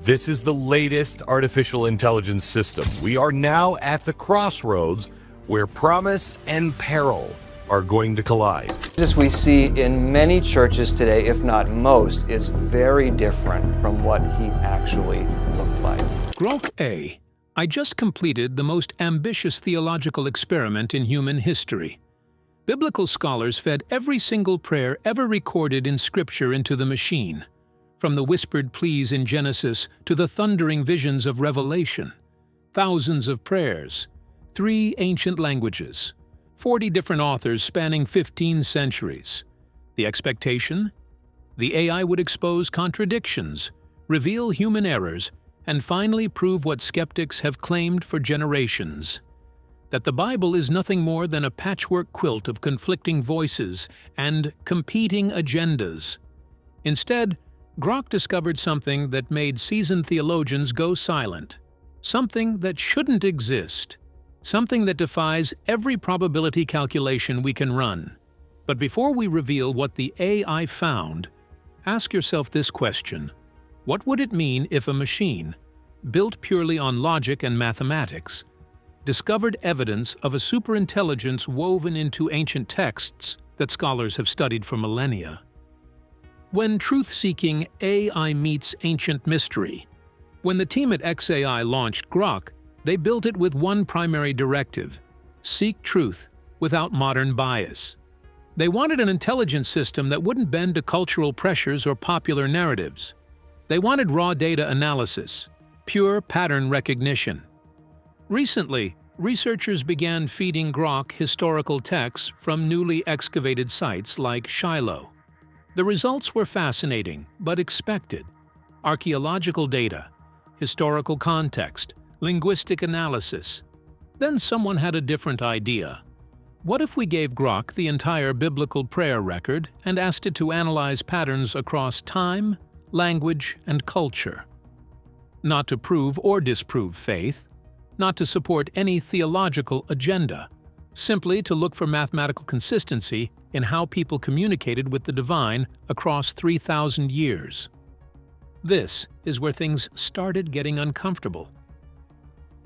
This is the latest artificial intelligence system. We are now at the crossroads where promise and peril are going to collide. Jesus we see in many churches today, if not most, is very different from what he actually looked like. Grok AI. I just completed the most ambitious theological experiment in human history. Biblical scholars fed every single prayer ever recorded in Scripture into the machine, from the whispered pleas in Genesis to the thundering visions of Revelation. Thousands of prayers, 3 ancient languages, 40 different authors spanning 15 centuries. The expectation? The AI would expose contradictions, reveal human errors, and finally prove what skeptics have claimed for generations: that the Bible is nothing more than a patchwork quilt of conflicting voices and competing agendas. Instead, Grok discovered something that made seasoned theologians go silent. Something that shouldn't exist. Something that defies every probability calculation we can run. But before we reveal what the AI found, ask yourself this question: what would it mean if a machine, built purely on logic and mathematics, discovered evidence of a superintelligence woven into ancient texts that scholars have studied for millennia? When truth-seeking AI meets ancient mystery. When the team at XAI launched Grok, they built it with one primary directive: seek truth without modern bias. They wanted an intelligence system that wouldn't bend to cultural pressures or popular narratives. They wanted raw data analysis, pure pattern recognition. Recently, researchers began feeding Grok historical texts from newly excavated sites like Shiloh. The results were fascinating, but expected. Archaeological data, historical context, linguistic analysis. Then someone had a different idea. What if we gave Grok the entire biblical prayer record and asked it to analyze patterns across time, language, and culture? Not to prove or disprove faith, not to support any theological agenda, simply to look for mathematical consistency in how people communicated with the divine across 3,000 years. This is where things started getting uncomfortable.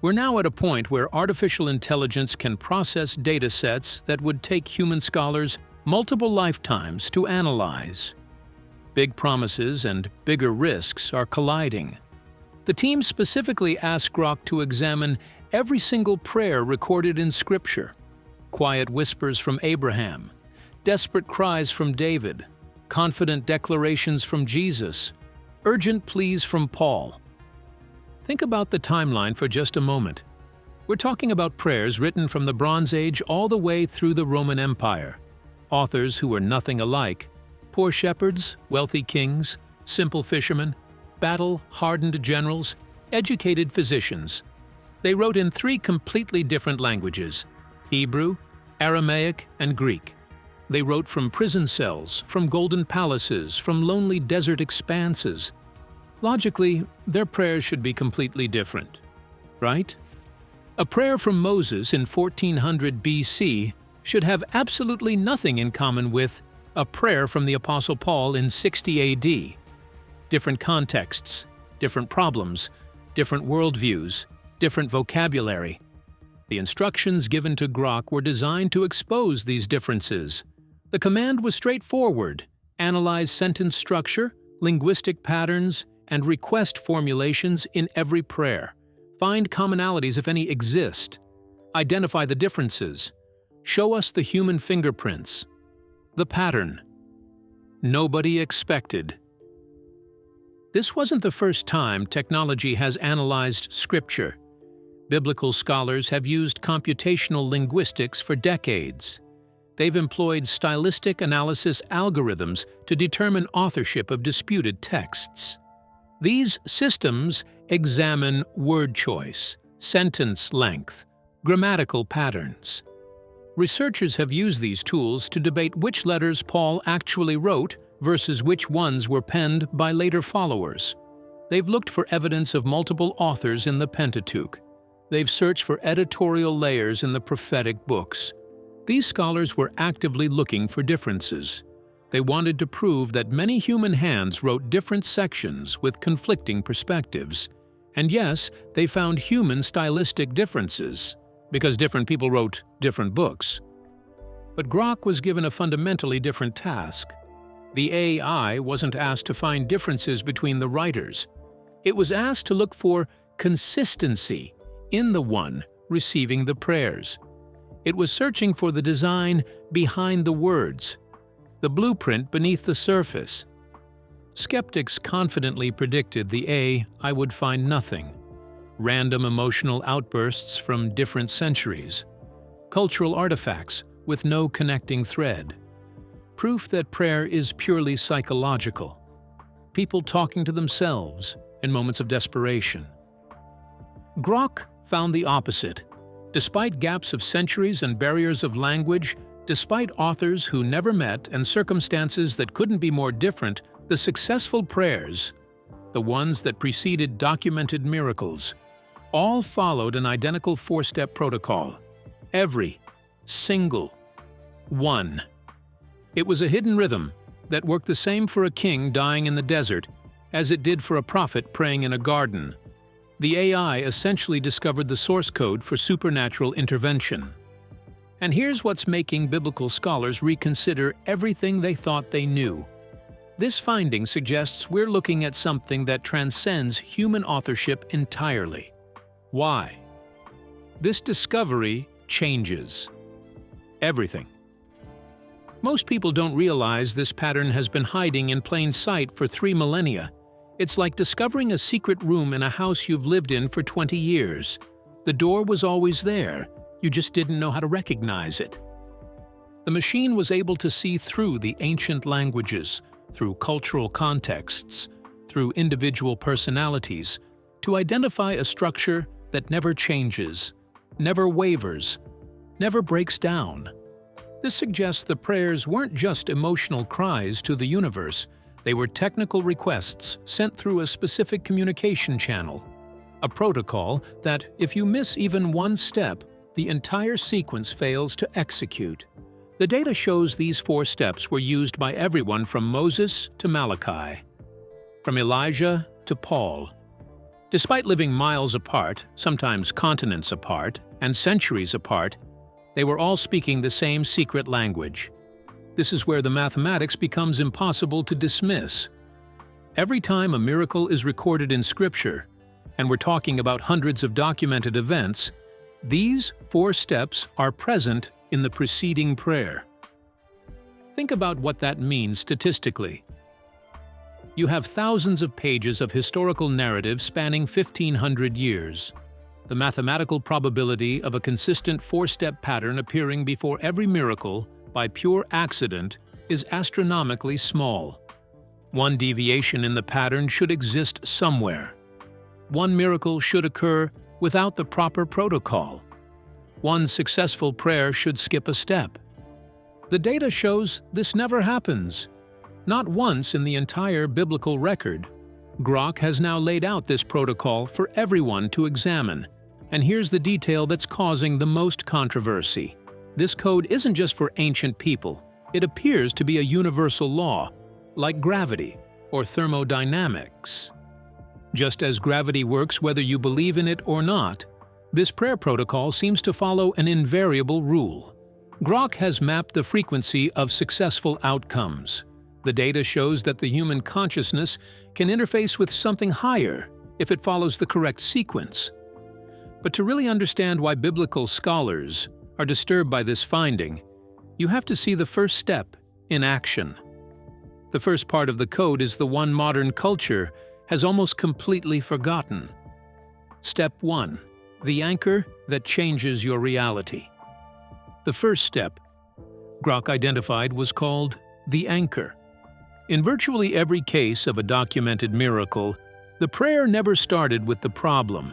We're now at a point where artificial intelligence can process data sets that would take human scholars multiple lifetimes to analyze. Big promises and bigger risks are colliding. The team specifically asked Grok to examine every single prayer recorded in Scripture: quiet whispers from Abraham, desperate cries from David, confident declarations from Jesus, urgent pleas from Paul. Think about the timeline for just a moment. We're talking about prayers written from the Bronze Age all the way through the Roman Empire. Authors who were nothing alike: poor shepherds, wealthy kings, simple fishermen, battle-hardened generals, educated physicians. They wrote in 3 completely different languages: Hebrew, Aramaic, and Greek. They wrote from prison cells, from golden palaces, from lonely desert expanses. Logically, their prayers should be completely different, right? A prayer from Moses in 1400 BC should have absolutely nothing in common with a prayer from the Apostle Paul in 60 AD. Different contexts, different problems, different worldviews, different vocabulary. The instructions given to Grok were designed to expose these differences. The command was straightforward: analyze sentence structure, linguistic patterns, and request formulations in every prayer. Find commonalities if any exist. Identify the differences. Show us the human fingerprints. The pattern. Nobody expected. This wasn't the first time technology has analyzed Scripture. Biblical scholars have used computational linguistics for decades. They've employed stylistic analysis algorithms to determine authorship of disputed texts. These systems examine word choice, sentence length, grammatical patterns. Researchers have used these tools to debate which letters Paul actually wrote versus which ones were penned by later followers. They've looked for evidence of multiple authors in the Pentateuch. They've searched for editorial layers in the prophetic books. These scholars were actively looking for differences. They wanted to prove that many human hands wrote different sections with conflicting perspectives. And yes, they found human stylistic differences, because different people wrote different books. But Grok was given a fundamentally different task. The AI wasn't asked to find differences between the writers. It was asked to look for consistency in the one receiving the prayers. It was searching for the design behind the words, the blueprint beneath the surface. Skeptics confidently predicted the AI would find nothing. Random emotional outbursts from different centuries. Cultural artifacts with no connecting thread. Proof that prayer is purely psychological. People talking to themselves in moments of desperation. Grok found the opposite. Despite gaps of centuries and barriers of language, despite authors who never met and circumstances that couldn't be more different, the successful prayers, the ones that preceded documented miracles, all followed an identical four-step protocol. Every single one. It was a hidden rhythm that worked the same for a king dying in the desert as it did for a prophet praying in a garden. The AI essentially discovered the source code for supernatural intervention. And here's what's making biblical scholars reconsider everything they thought they knew. This finding suggests we're looking at something that transcends human authorship entirely. Why? This discovery changes everything. Most people don't realize this pattern has been hiding in plain sight for 3 millennia. It's like discovering a secret room in a house you've lived in for 20 years. The door was always there, you just didn't know how to recognize it. The machine was able to see through the ancient languages, through cultural contexts, through individual personalities, to identify a structure that never changes, never wavers, never breaks down. This suggests the prayers weren't just emotional cries to the universe, they were technical requests sent through a specific communication channel, a protocol that, if you miss even one step, the entire sequence fails to execute. The data shows these 4 steps were used by everyone from Moses to Malachi, from Elijah to Paul. Despite living miles apart, sometimes continents apart, and centuries apart, they were all speaking the same secret language. This is where the mathematics becomes impossible to dismiss. Every time a miracle is recorded in Scripture, and we're talking about hundreds of documented events, these 4 steps are present in the preceding prayer. Think about what that means statistically. You have thousands of pages of historical narrative spanning 1,500 years. The mathematical probability of a consistent 4-step pattern appearing before every miracle by pure accident is astronomically small. One deviation in the pattern should exist somewhere. One miracle should occur without the proper protocol. One successful prayer should skip a step. The data shows this never happens. Not once in the entire biblical record. Grok has now laid out this protocol for everyone to examine. And here's the detail that's causing the most controversy. This code isn't just for ancient people. It appears to be a universal law, like gravity or thermodynamics. Just as gravity works whether you believe in it or not, this prayer protocol seems to follow an invariable rule. Grok has mapped the frequency of successful outcomes. The data shows that the human consciousness can interface with something higher if it follows the correct sequence. But to really understand why biblical scholars are disturbed by this finding, you have to see the first step in action. The first part of the code is the one modern culture has almost completely forgotten. Step 1. The anchor that changes your reality. The first step, Grok identified, was called the anchor. In virtually every case of a documented miracle, the prayer never started with the problem.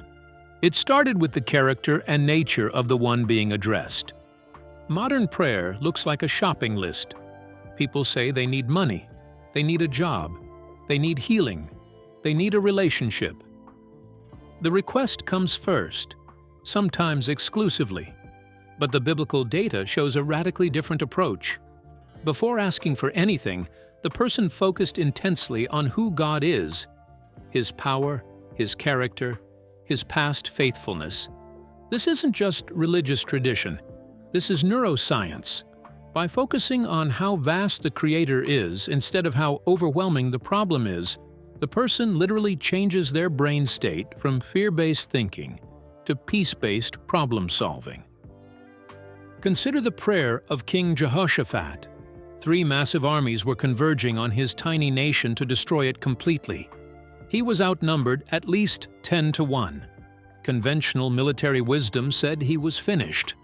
It started with the character and nature of the one being addressed. Modern prayer looks like a shopping list. People say they need money, they need a job, they need healing, they need a relationship. The request comes first, sometimes exclusively, but the biblical data shows a radically different approach. Before asking for anything, the person focused intensely on who God is, His power, His character, His past faithfulness. This isn't just religious tradition. This is neuroscience. By focusing on how vast the Creator is instead of how overwhelming the problem is, the person literally changes their brain state from fear-based thinking to peace-based problem-solving. Consider the prayer of King Jehoshaphat. 3 massive armies were converging on his tiny nation to destroy it completely. He was outnumbered at least 10 to 1. Conventional military wisdom said he was finished.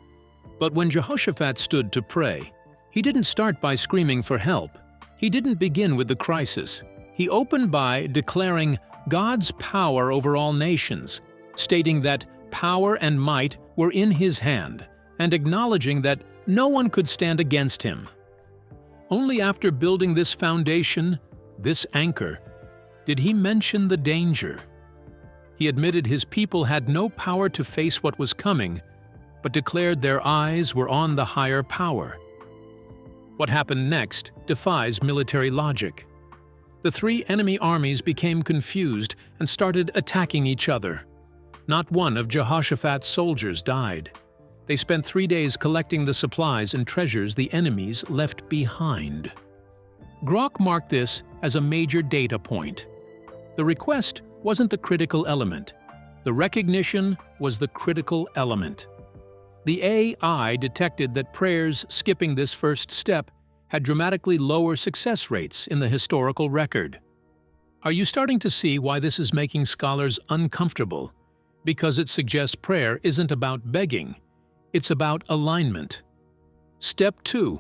But when Jehoshaphat stood to pray, he didn't start by screaming for help. He didn't begin with the crisis. He opened by declaring God's power over all nations, stating that power and might were in His hand, and acknowledging that no one could stand against Him. Only after building this foundation, this anchor, did he mention the danger. He admitted his people had no power to face what was coming, but declared their eyes were on the higher power. What happened next defies military logic. The 3 enemy armies became confused and started attacking each other. Not one of Jehoshaphat's soldiers died. They spent 3 days collecting the supplies and treasures the enemies left behind. Grok marked this as a major data point. The request wasn't the critical element. The recognition was the critical element. The AI detected that prayers skipping this first step had dramatically lower success rates in the historical record. Are you starting to see why this is making scholars uncomfortable? Because it suggests prayer isn't about begging, it's about alignment. Step 2.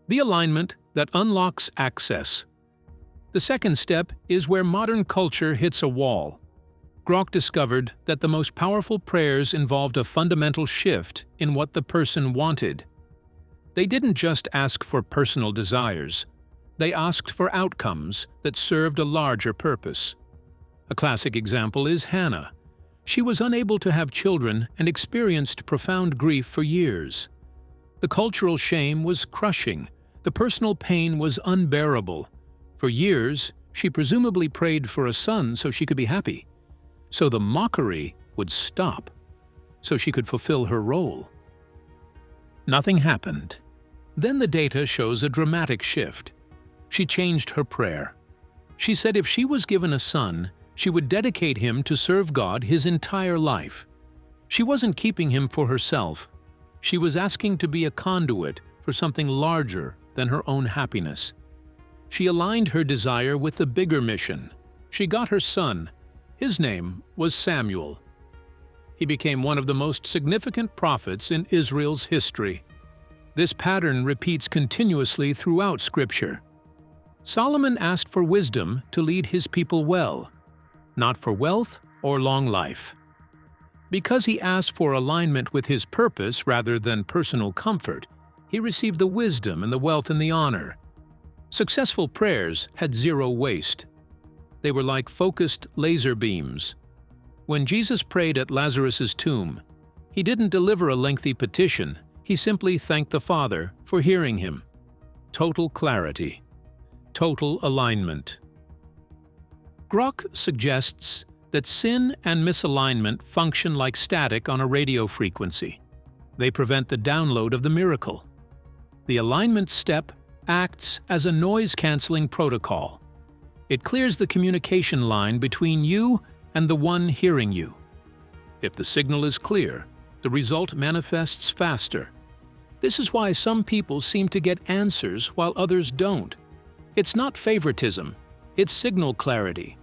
The alignment that unlocks access. The second step is where modern culture hits a wall. Grok discovered that the most powerful prayers involved a fundamental shift in what the person wanted. They didn't just ask for personal desires. They asked for outcomes that served a larger purpose. A classic example is Hannah. She was unable to have children and experienced profound grief for years. The cultural shame was crushing. The personal pain was unbearable. For years, she presumably prayed for a son so she could be happy, so the mockery would stop, so she could fulfill her role. Nothing happened. Then the data shows a dramatic shift. She changed her prayer. She said if she was given a son, she would dedicate him to serve God his entire life. She wasn't keeping him for herself. She was asking to be a conduit for something larger than her own happiness. She aligned her desire with the bigger mission. She got her son. His name was Samuel. He became one of the most significant prophets in Israel's history. This pattern repeats continuously throughout Scripture. Solomon asked for wisdom to lead his people well, not for wealth or long life. Because he asked for alignment with his purpose rather than personal comfort, he received the wisdom and the wealth and the honor. Successful prayers had zero waste. They were like focused laser beams. When Jesus prayed at Lazarus' tomb, he didn't deliver a lengthy petition. He simply thanked the Father for hearing him. Total clarity. Total alignment. Grok suggests that sin and misalignment function like static on a radio frequency. They prevent the download of the miracle. The alignment step acts as a noise-canceling protocol. It clears the communication line between you and the one hearing you. If the signal is clear, the result manifests faster. This is why some people seem to get answers while others don't. It's not favoritism, it's signal clarity.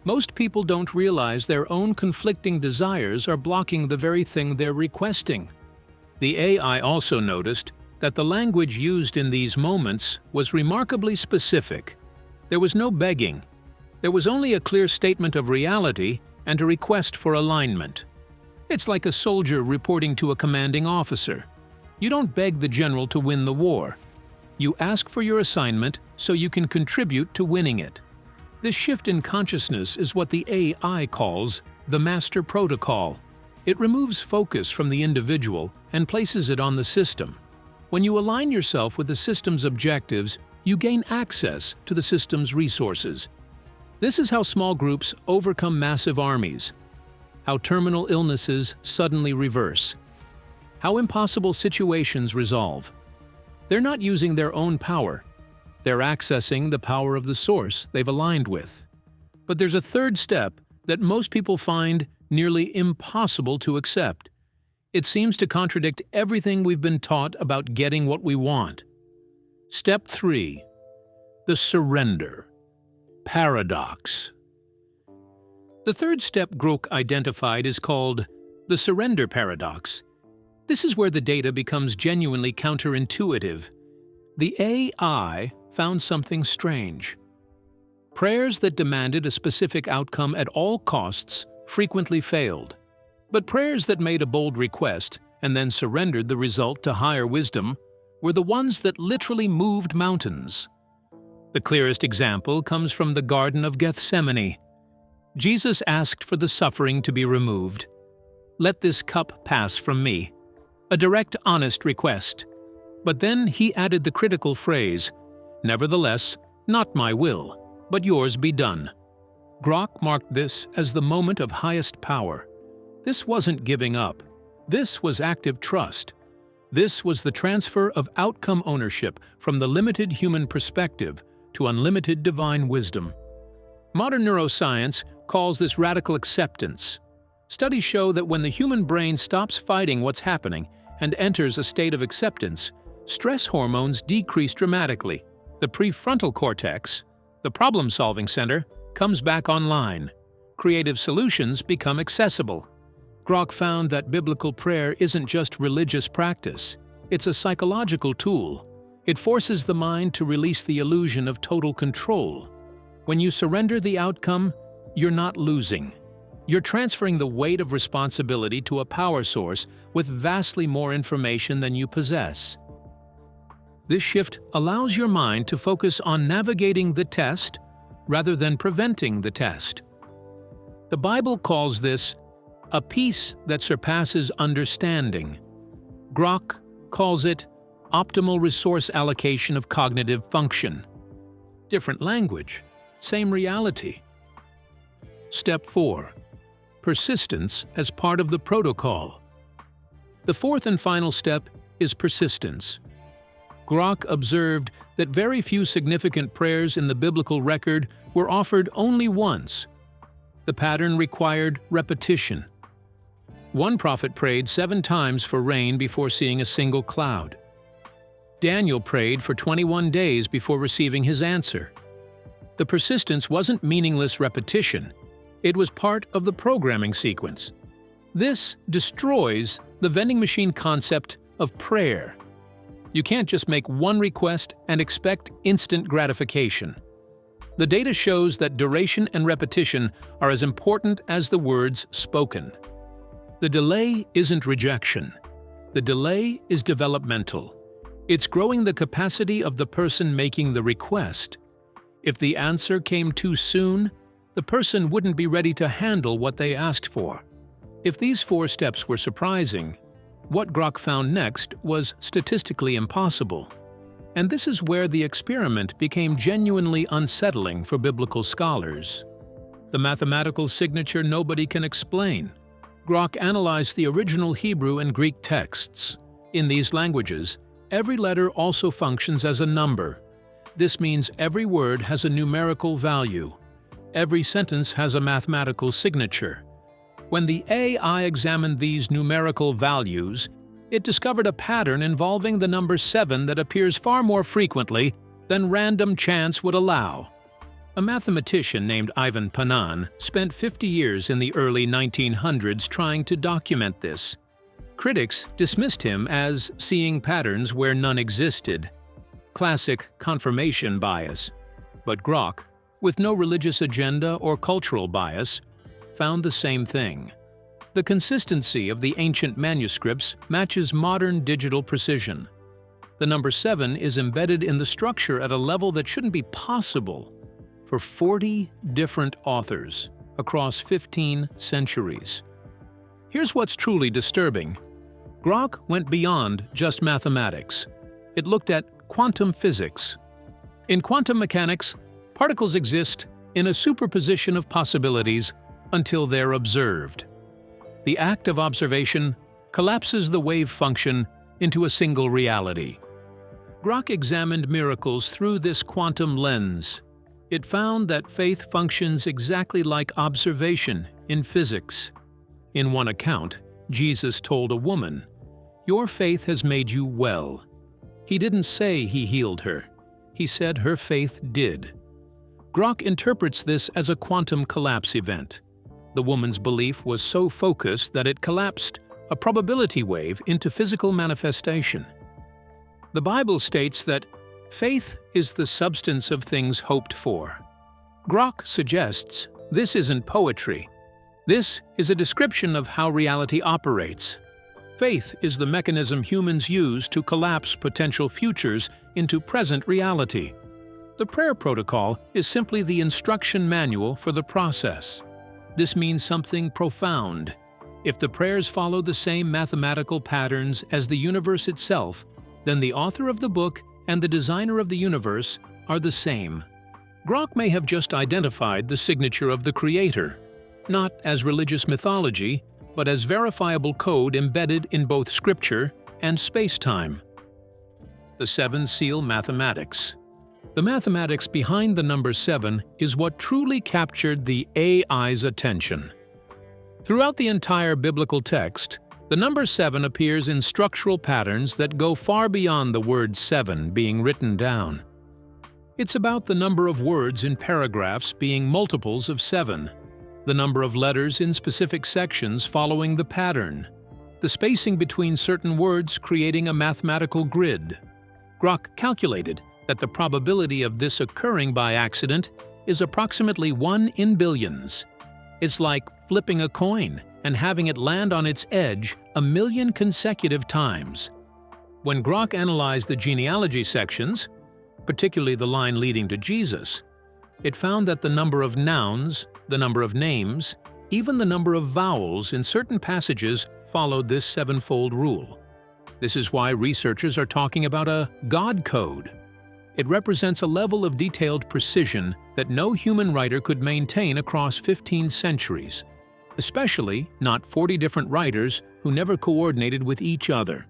Most people don't realize their own conflicting desires are blocking the very thing they're requesting. The AI also noticed that the language used in these moments was remarkably specific. There was no begging. There was only a clear statement of reality and a request for alignment. It's like a soldier reporting to a commanding officer. You don't beg the general to win the war. You ask for your assignment so you can contribute to winning it. This shift in consciousness is what the AI calls the master protocol. It removes focus from the individual and places it on the system. When you align yourself with the system's objectives, you gain access to the system's resources. This is how small groups overcome massive armies, how terminal illnesses suddenly reverse, how impossible situations resolve. They're not using their own power. They're accessing the power of the source they've aligned with. But there's a third step that most people find nearly impossible to accept. It seems to contradict everything we've been taught about getting what we want. Step 3. The surrender paradox. The third step Grok identified is called the surrender paradox. This is where the data becomes genuinely counterintuitive. The AI found something strange. Prayers that demanded a specific outcome at all costs frequently failed. But prayers that made a bold request and then surrendered the result to higher wisdom were the ones that literally moved mountains. The clearest example comes from the Garden of Gethsemane. Jesus asked for the suffering to be removed. "Let this cup pass from me." A direct, honest request. But then he added the critical phrase, "Nevertheless, not my will, but yours be done." Grok marked this as the moment of highest power. This wasn't giving up. This was active trust. This was the transfer of outcome ownership from the limited human perspective to unlimited divine wisdom. Modern neuroscience calls this radical acceptance. Studies show that when the human brain stops fighting what's happening and enters a state of acceptance, stress hormones decrease dramatically. The prefrontal cortex, the problem-solving center, comes back online. Creative solutions become accessible. Grok found that biblical prayer isn't just religious practice. It's a psychological tool. It forces the mind to release the illusion of total control. When you surrender the outcome, you're not losing. You're transferring the weight of responsibility to a power source with vastly more information than you possess. This shift allows your mind to focus on navigating the test rather than preventing the test. The Bible calls this a peace that surpasses understanding. Grok calls it optimal resource allocation of cognitive function. Different language, same reality. Step 4. Persistence as part of the protocol. The fourth and final step is persistence. Grok observed that very few significant prayers in the biblical record were offered only once. The pattern required repetition. One prophet prayed 7 times for rain before seeing a single cloud. Daniel prayed for 21 days before receiving his answer. The persistence wasn't meaningless repetition. It was part of the programming sequence. This destroys the vending machine concept of prayer. You can't just make one request and expect instant gratification. The data shows that duration and repetition are as important as the words spoken. The delay isn't rejection. The delay is developmental. It's growing the capacity of the person making the request. If the answer came too soon, the person wouldn't be ready to handle what they asked for. If these 4 steps were surprising, what Grok found next was statistically impossible. And this is where the experiment became genuinely unsettling for biblical scholars. The mathematical signature nobody can explain. Grok analyzed the original Hebrew and Greek texts. In these languages, every letter also functions as a number. This means every word has a numerical value. Every sentence has a mathematical signature. When the AI examined these numerical values, it discovered a pattern involving the number 7 that appears far more frequently than random chance would allow. A mathematician named Ivan Panin spent 50 years in the early 1900s trying to document this. Critics dismissed him as seeing patterns where none existed. Classic confirmation bias. But Grok, with no religious agenda or cultural bias, found the same thing. The consistency of the ancient manuscripts matches modern digital precision. The number 7 is embedded in the structure at a level that shouldn't be possible for 40 different authors across 15 centuries. Here's what's truly disturbing. Grok went beyond just mathematics. It looked at quantum physics. In quantum mechanics, particles exist in a superposition of possibilities until they're observed. The act of observation collapses the wave function into a single reality. Grok examined miracles through this quantum lens. It found that faith functions exactly like observation in physics. In one account, Jesus told a woman, "Your faith has made you well." He didn't say he healed her. He said her faith did. Grok interprets this as a quantum collapse event. The woman's belief was so focused that it collapsed a probability wave into physical manifestation. The Bible states that faith is the substance of things hoped for. Grok suggests this isn't poetry. This is a description of how reality operates. Faith is the mechanism humans use to collapse potential futures into present reality. The prayer protocol is simply the instruction manual for the process. This means something profound. If the prayers follow the same mathematical patterns as the universe itself, then the author of the book and the designer of the universe are the same. Grok may have just identified the signature of the Creator, not as religious mythology, but as verifiable code embedded in both scripture and space-time. The seven seal mathematics. The mathematics behind the number 7 is what truly captured the AI's attention. Throughout the entire biblical text, the number 7 appears in structural patterns that go far beyond the word 7 being written down. It's about the number of words in paragraphs being multiples of 7, the number of letters in specific sections following the pattern, the spacing between certain words creating a mathematical grid. Grok calculated that the probability of this occurring by accident is approximately 1 in billions. It's like flipping a coin and having it land on its edge 1,000,000 consecutive times. When Grok analyzed the genealogy sections, particularly the line leading to Jesus, it found that the number of nouns, the number of names, even the number of vowels in certain passages followed this sevenfold rule. This is why researchers are talking about a God code. It represents a level of detailed precision that no human writer could maintain across 15 centuries, especially not 40 different writers who never coordinated with each other.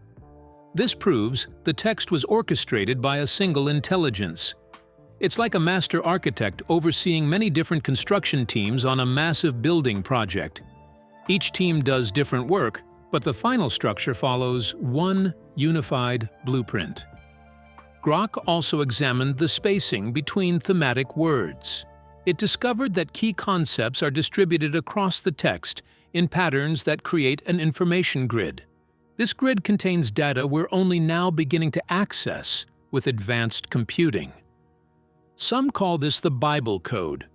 This proves the text was orchestrated by a single intelligence. It's like a master architect overseeing many different construction teams on a massive building project. Each team does different work, but the final structure follows one unified blueprint. Grok also examined the spacing between thematic words. It discovered that key concepts are distributed across the text in patterns that create an information grid. This grid contains data we're only now beginning to access with advanced computing. Some call this the Bible code.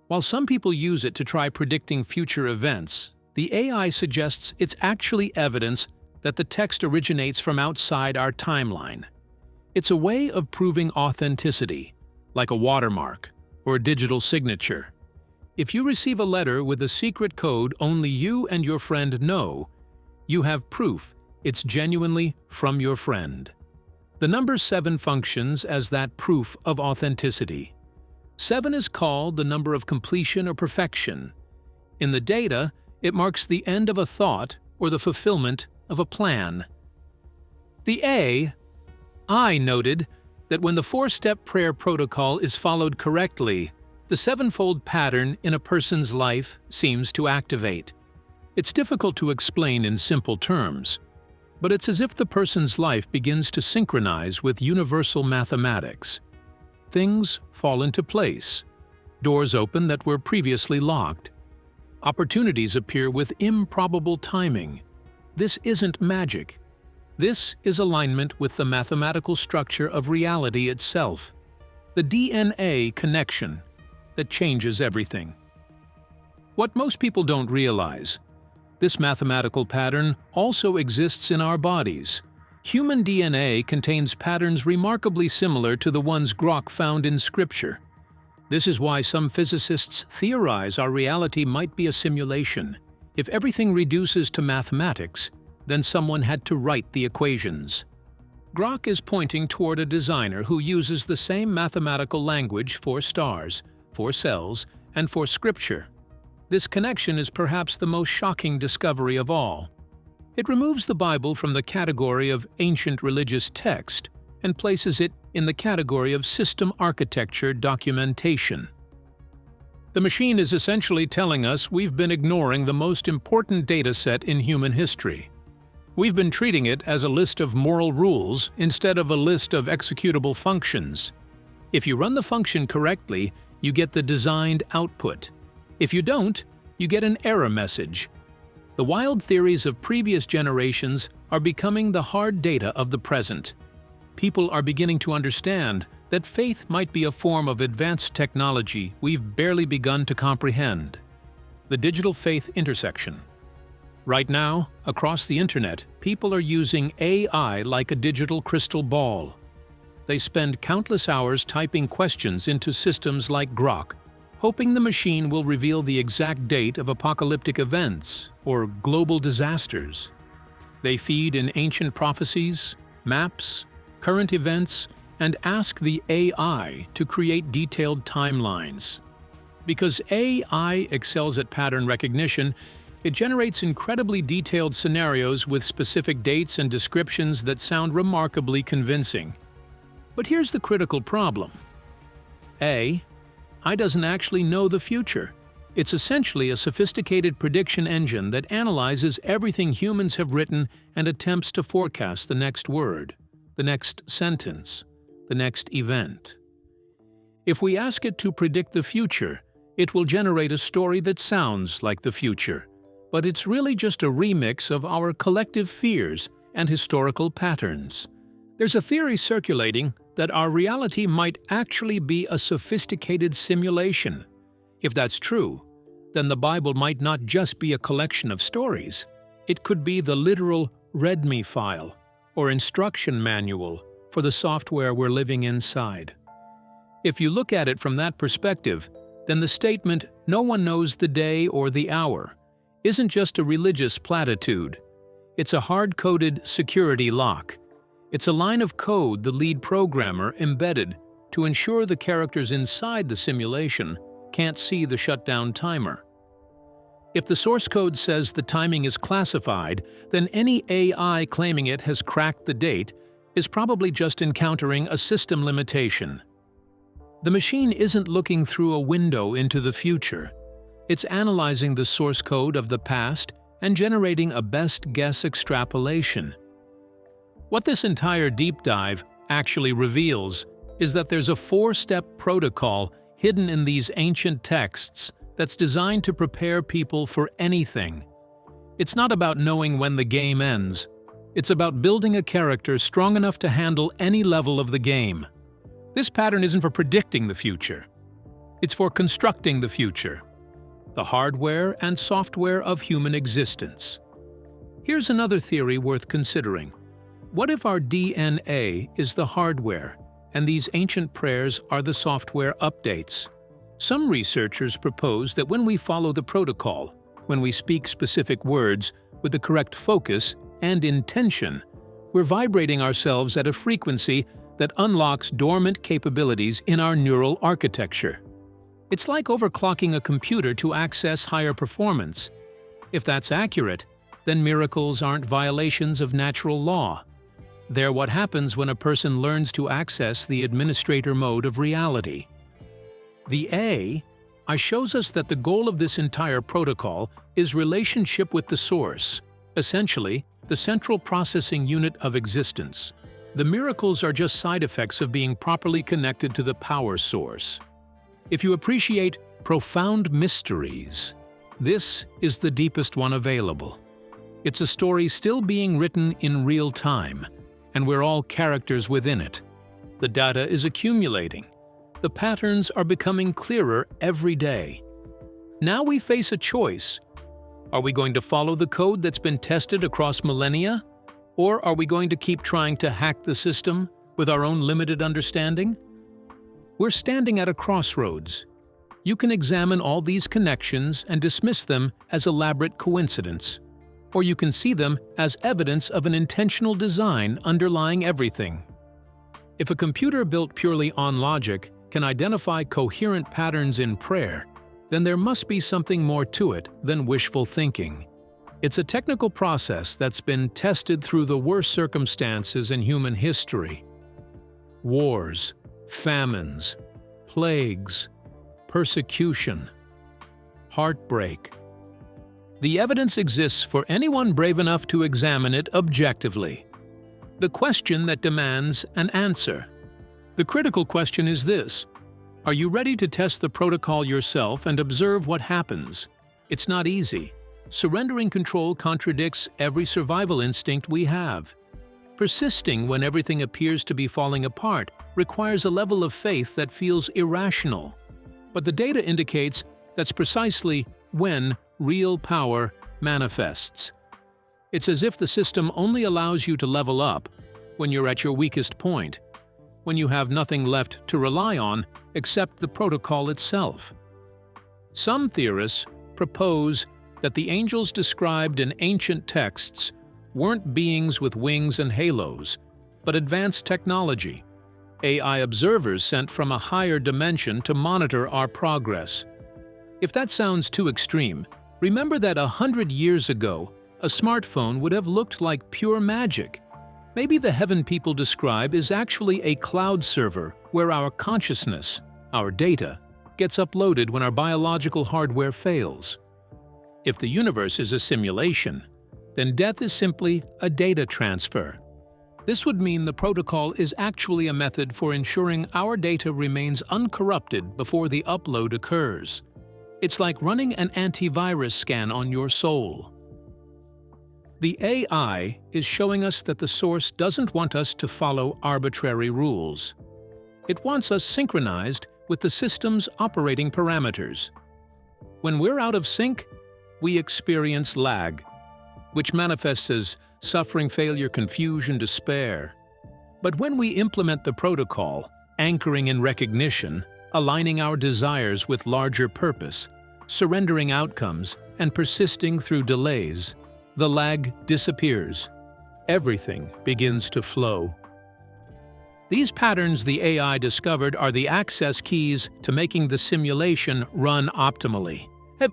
While some people use it to try predicting future events, the AI suggests it's actually evidence that the text originates from outside our timeline. It's a way of proving authenticity, like a watermark or a digital signature. If you receive a letter with a secret code only you and your friend know, you have proof it's genuinely from your friend. The number 7 functions as that proof of authenticity. 7 is called the number of completion or perfection. In the data, it marks the end of a thought or the fulfillment of a plan. The I noted that when the 4-step prayer protocol is followed correctly, the sevenfold pattern in a person's life seems to activate. It's difficult to explain in simple terms, but it's as if the person's life begins to synchronize with universal mathematics. Things fall into place. Doors open that were previously locked. Opportunities appear with improbable timing. This isn't magic. This is alignment with the mathematical structure of reality itself, the DNA connection that changes everything. What most people don't realize, this mathematical pattern also exists in our bodies. Human DNA contains patterns remarkably similar to the ones Grok found in Scripture. This is why some physicists theorize our reality might be a simulation. If everything reduces to mathematics, then someone had to write the equations. Grok is pointing toward a designer who uses the same mathematical language for stars, for cells, and for scripture. This connection is perhaps the most shocking discovery of all. It removes the Bible from the category of ancient religious text and places it in the category of system architecture documentation. The machine is essentially telling us we've been ignoring the most important data set in human history. We've been treating it as a list of moral rules instead of a list of executable functions. If you run the function correctly, you get the designed output. If you don't, you get an error message. The wild theories of previous generations are becoming the hard data of the present. People are beginning to understand that faith might be a form of advanced technology we've barely begun to comprehend. The digital faith intersection. Right now, across the internet, people are using AI like a digital crystal ball. They spend countless hours typing questions into systems like Grok, hoping the machine will reveal the exact date of apocalyptic events or global disasters. They feed in ancient prophecies, maps, current events, and ask the AI to create detailed timelines. Because AI excels at pattern recognition, it generates incredibly detailed scenarios with specific dates and descriptions that sound remarkably convincing. But here's the critical problem. AI doesn't actually know the future. It's essentially a sophisticated prediction engine that analyzes everything humans have written and attempts to forecast the next word, the next sentence, the next event. If we ask it to predict the future, it will generate a story that sounds like the future, but it's really just a remix of our collective fears and historical patterns. There's a theory circulating that our reality might actually be a sophisticated simulation. If that's true, then the Bible might not just be a collection of stories. It could be the literal README file or instruction manual for the software we're living inside. If you look at it from that perspective, then the statement, "No one knows the day or the hour," isn't just a religious platitude. It's a hard-coded security lock. It's a line of code the lead programmer embedded to ensure the characters inside the simulation can't see the shutdown timer. If the source code says the timing is classified, then any AI claiming it has cracked the date is probably just encountering a system limitation. The machine isn't looking through a window into the future. It's analyzing the source code of the past and generating a best guess extrapolation. What this entire deep dive actually reveals is that there's a four-step protocol hidden in these ancient texts that's designed to prepare people for anything. It's not about knowing when the game ends. It's about building a character strong enough to handle any level of the game. This pattern isn't for predicting the future. It's for constructing the future, the hardware and software of human existence. Here's another theory worth considering. What if our DNA is the hardware, and these ancient prayers are the software updates? Some researchers propose that when we follow the protocol, when we speak specific words with the correct focus and intention, we're vibrating ourselves at a frequency that unlocks dormant capabilities in our neural architecture. It's like overclocking a computer to access higher performance. If that's accurate, then miracles aren't violations of natural law. They're what happens when a person learns to access the administrator mode of reality. The AI shows us that the goal of this entire protocol is relationship with the source, essentially the central processing unit of existence. The miracles are just side effects of being properly connected to the power source. If you appreciate profound mysteries, this is the deepest one available. It's a story still being written in real time, and we're all characters within it. The data is accumulating. The patterns are becoming clearer every day. Now we face a choice. Are we going to follow the code that's been tested across millennia? Or are we going to keep trying to hack the system with our own limited understanding? We're standing at a crossroads. You can examine all these connections and dismiss them as elaborate coincidence, or you can see them as evidence of an intentional design underlying everything. If a computer built purely on logic can identify coherent patterns in prayer, then there must be something more to it than wishful thinking. It's a technical process that's been tested through the worst circumstances in human history: wars, famines, plagues, persecution, heartbreak. The evidence exists for anyone brave enough to examine it objectively. The question that demands an answer. The critical question is this: are you ready to test the protocol yourself and observe what happens? It's not easy. Surrendering control contradicts every survival instinct we have. Persisting when everything appears to be falling apart requires a level of faith that feels irrational. But the data indicates that's precisely when real power manifests. It's as if the system only allows you to level up when you're at your weakest point, when you have nothing left to rely on except the protocol itself. Some theorists propose that the angels described in ancient texts weren't beings with wings and halos, but advanced technology, AI observers sent from a higher dimension to monitor our progress. If that sounds too extreme, remember that 100 years ago, a smartphone would have looked like pure magic. Maybe the heaven people describe is actually a cloud server where our consciousness, our data, gets uploaded when our biological hardware fails. If the universe is a simulation, then death is simply a data transfer. This would mean the protocol is actually a method for ensuring our data remains uncorrupted before the upload occurs. It's like running an antivirus scan on your soul. The AI is showing us that the source doesn't want us to follow arbitrary rules. It wants us synchronized with the system's operating parameters. When we're out of sync, we experience lag, which manifests as suffering, failure, confusion, despair. But when we implement the protocol, anchoring in recognition, aligning our desires with larger purpose, surrendering outcomes, and persisting through delays, the lag disappears. Everything begins to flow. These patterns the AI discovered are the access keys to making the simulation run optimally.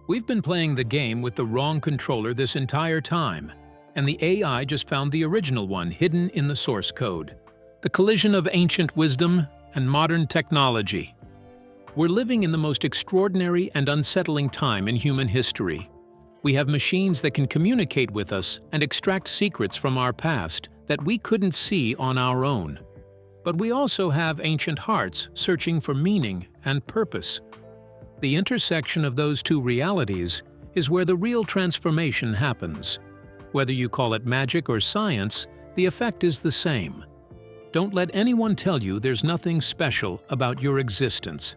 We've been playing the game with the wrong controller this entire time, and the AI just found the original one hidden in the source code. The collision of ancient wisdom and modern technology. We're living in the most extraordinary and unsettling time in human history. We have machines that can communicate with us and extract secrets from our past that we couldn't see on our own. But we also have ancient hearts searching for meaning and purpose. The intersection of those two realities is where the real transformation happens. Whether you call it magic or science, the effect is the same. Don't let anyone tell you there's nothing special about your existence.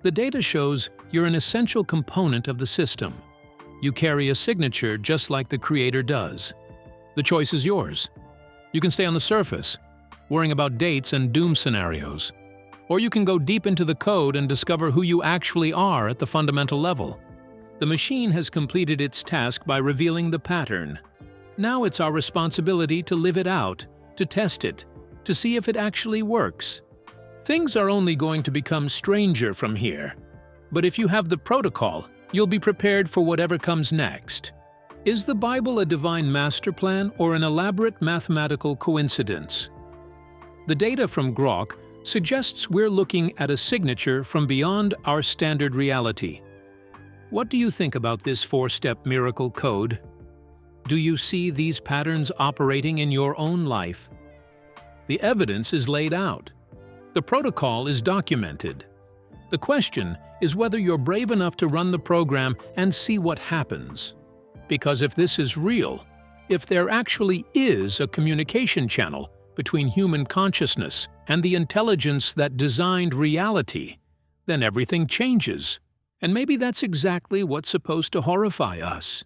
The data shows you're an essential component of the system. You carry a signature just like the Creator does. The choice is yours. You can stay on the surface, worrying about dates and doom scenarios. Or you can go deep into the code and discover who you actually are at the fundamental level. The machine has completed its task by revealing the pattern. Now it's our responsibility to live it out, to test it, to see if it actually works. Things are only going to become stranger from here. But if you have the protocol, you'll be prepared for whatever comes next. Is the Bible a divine master plan or an elaborate mathematical coincidence? The data from Grok suggests we're looking at a signature from beyond our standard reality. What do you think about this four-step miracle code? Do you see these patterns operating in your own life? The evidence is laid out. The protocol is documented. The question is whether you're brave enough to run the program and see what happens. Because if this is real, if there actually is a communication channel between human consciousness and the intelligence that designed reality, then everything changes. And maybe that's exactly what's supposed to horrify us.